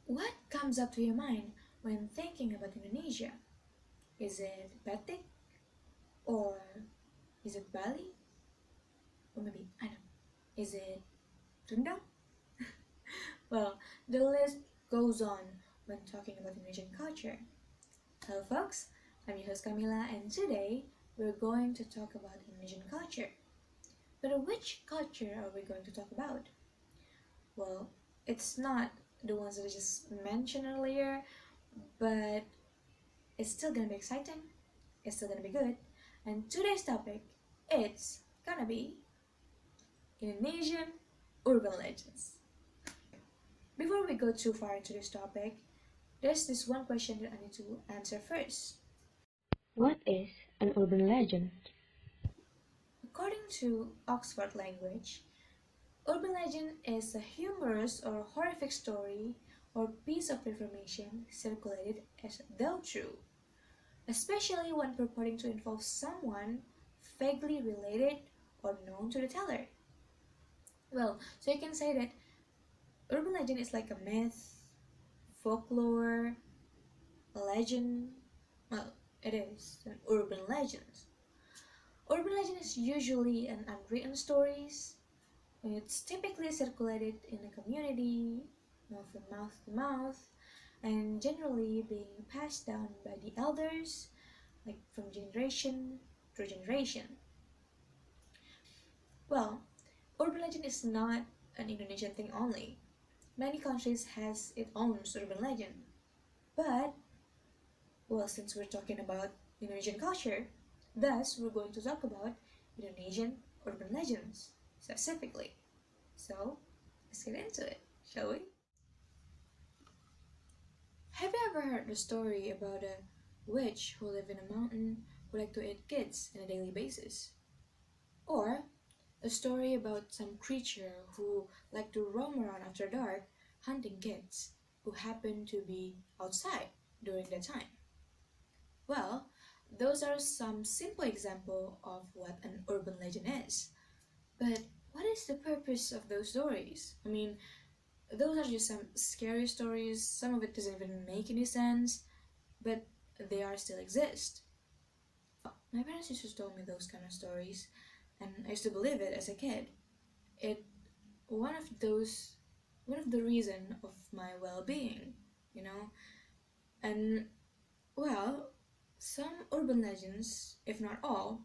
What comes up to your mind when thinking about Indonesia? Is it batik? Or is it Bali? Or maybe, I don't know, is it rendang? Well, the list goes on when talking about Indonesian culture. Hello folks, I'm your host Camila, and today we're going to talk about Indonesian culture. But which culture are we going to talk about? Well, it's not the ones that I just mentioned earlier, but it's still gonna be exciting, it's still gonna be good, and today's topic, it's gonna be Indonesian urban legends. Before we go too far into this topic, there's this one question that I need to answer first. What is an urban legend? According to Oxford Language, urban legend is a humorous or horrific story or piece of information circulated as though true, especially when purporting to involve someone vaguely related or known to the teller. Well, so you can say that urban legend is like a myth, folklore, a legend. Well, it is an urban legend. Urban legend is usually an unwritten stories. It's typically circulated in a community, from mouth to mouth, and generally being passed down by the elders, like from generation to generation. Well, urban legend is not an Indonesian thing only. Many countries has its own urban legend. But, well, since we're talking about Indonesian culture, thus we're going to talk about Indonesian urban legends specifically. So, let's get into it, shall we? Have you ever heard the story about a witch who lived in a mountain who liked to eat kids on a daily basis? Or a story about some creature who liked to roam around after dark hunting kids who happened to be outside during that time? Well, those are some simple example of what an urban legend is. But what is the purpose of those stories? I mean, those are just some scary stories, some of it doesn't even make any sense, but they are still exist. My parents used to tell me those kind of stories, and I used to believe it as a kid. It one of those one of the reason of my well-being, you know. And well, some urban legends, if not all,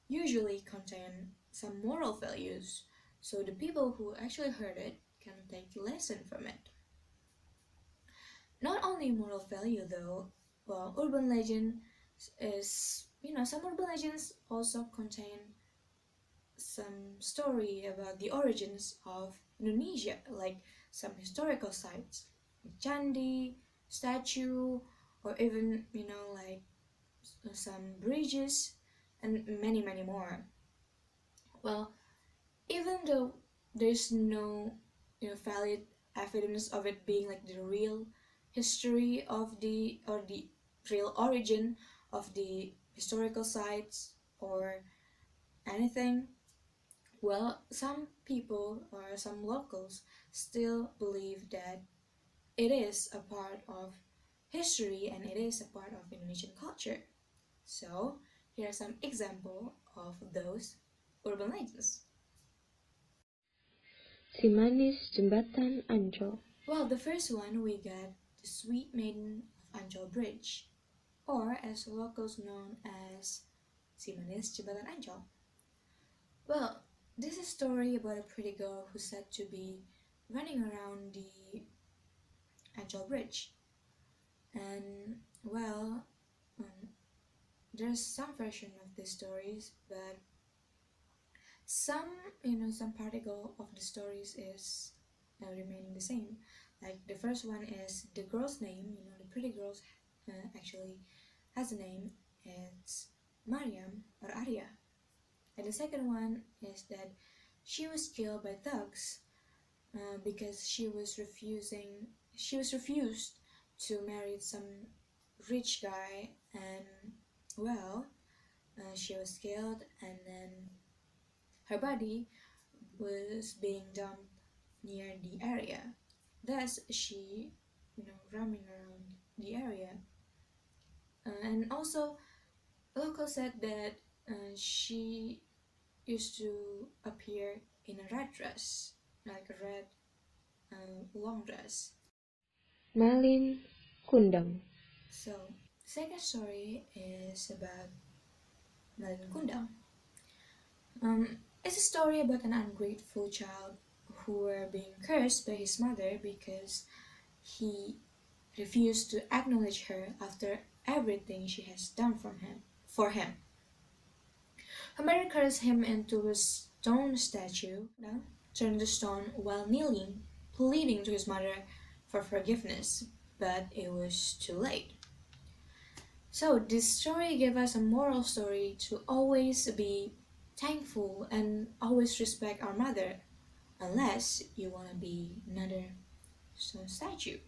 usually contain some moral values, so the people who actually heard it can take a lesson from it. Not only moral value though, well, urban legend is, some urban legends also contain some story about the origins of Indonesia, like some historical sites, like candi, statue, or even, like some bridges, and many, many more. Well, even though there's no, valid evidence of it being like the real history of the real origin of the historical sites or anything, well, some people or some locals still believe that it is a part of history and it is a part of Indonesian culture. So, here are some example of those urban legends. Si Manis Jembatan Ancol. Well, the first one we got the Sweet Maiden of Ancol Bridge, or as locals known as Si Manis Jembatan Ancol. Well, this is a story about a pretty girl who's said to be running around the Ancol Bridge. And, well, there's some version of these stories, but some, some particle of the stories is remaining the same. Like the first one is the girl's name, the pretty girl actually has a name, it's Mariam or Arya. And the second one is that she was killed by thugs because she was refused to marry some rich guy, and well, she was killed, and then her body was being dumped near the area. Thus, she roaming around the area. And also, locals said that she used to appear in a red dress, like a red long dress. Malin Kundang. So, second story is about Malin Kundang. It's a story about an ungrateful child who were being cursed by his mother because he refused to acknowledge her after everything she has done for him. Her mother cursed him into a stone statue, turned to stone while kneeling, pleading to his mother for forgiveness, but it was too late. So this story gave us a moral story to always be thankful and always respect our mother, unless you want to be another stone statue.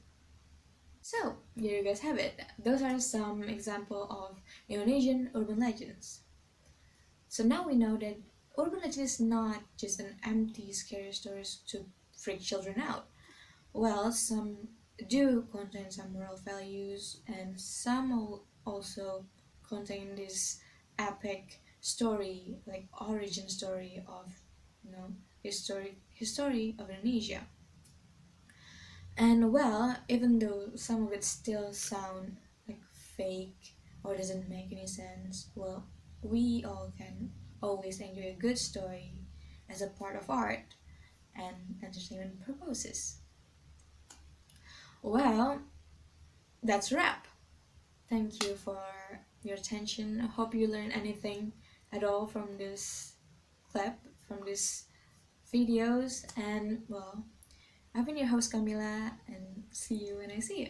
So there you guys have it. Those are some example of Indonesian urban legends. So now we know that urban legend is not just an empty scary stories to freak children out. Well, some do contain some moral values, and some also contain this epic story, like origin story of history of Indonesia. And well, even though some of it still sound like fake or doesn't make any sense, well, we all can always enjoy a good story as a part of art and entertainment purposes. Well, that's a wrap. Thank you for your attention. I hope you learned anything at all from this clip, from these videos. And well, I've been your host Camila, and see you when I see you.